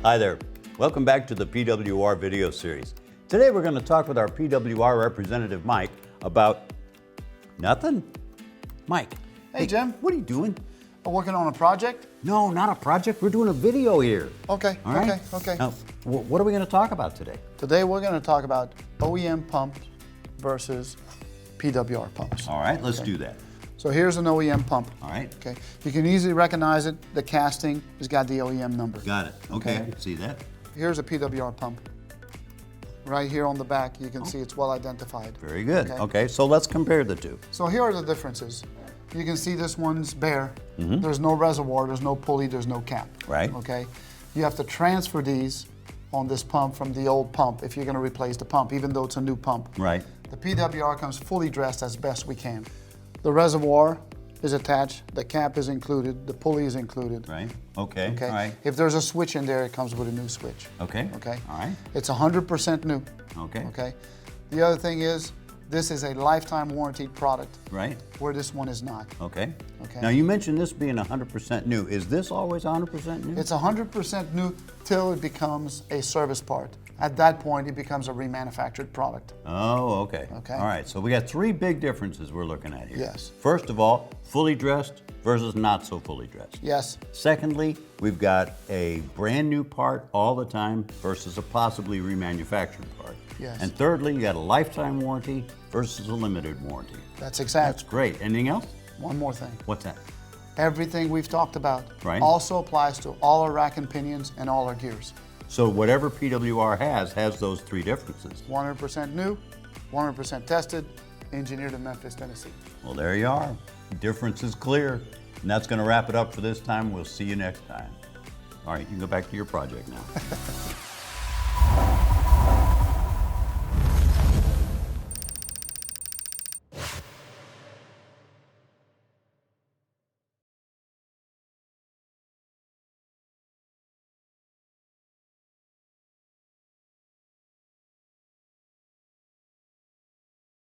Hi there. Welcome back to the PWR video series. Today we're going to talk with our PWR representative, Mike, about nothing? Mike. Hey, Jim. What are you doing? I'm working on a project? No, not a project. We're doing a video here. Okay, All right? okay. Now, what are we going to talk about today? Today we're going to talk about OEM pumps versus PWR pumps. All right, let's do that. So here's an OEM pump. All right. Okay. You can easily recognize it. The casting has got the OEM number. Got it. Okay, Okay. I can see that. Here's a PWR pump. Right here on the back, you can see it's well identified. Very good. Okay. Okay, so let's compare the two. So here are the differences. You can see this one's bare. There's no reservoir, there's no pulley, there's no cap. Right. Okay. You have to transfer these on this pump from the old pump if you're going to replace the pump, even though it's a new pump. Right. The PWR comes fully dressed as best we can. The reservoir is attached, the cap is included, the pulley is included. Right. Okay. Okay. All right. If there's a switch in there, it comes with a new switch. Okay. Okay. All right. It's 100% new. Okay. Okay. The other thing is, this is a lifetime warranted product, Right. where this one is not. Okay. Okay. Now you mentioned this being 100% new. Is this always 100% new? It's 100% new till it becomes a service part. At that point, it becomes a remanufactured product. Oh, okay. Okay. All right, so we got three big differences we're looking at here. Yes. First of all, fully dressed versus not so fully dressed. Yes. Secondly, we've got a brand new part all the time versus a possibly remanufactured part. Yes. And thirdly, you got a lifetime warranty versus a limited warranty. That's exact. That's great. Anything else? One more thing. What's that? Everything we've talked about Right. also applies to all our rack and pinions and all our gears. So whatever PWR has those three differences. 100% new, 100% tested, engineered in Memphis, Tennessee. Well, there you are. Difference is clear. And that's going to wrap it up for this time. We'll see you next time. All right, you can go back to your project now.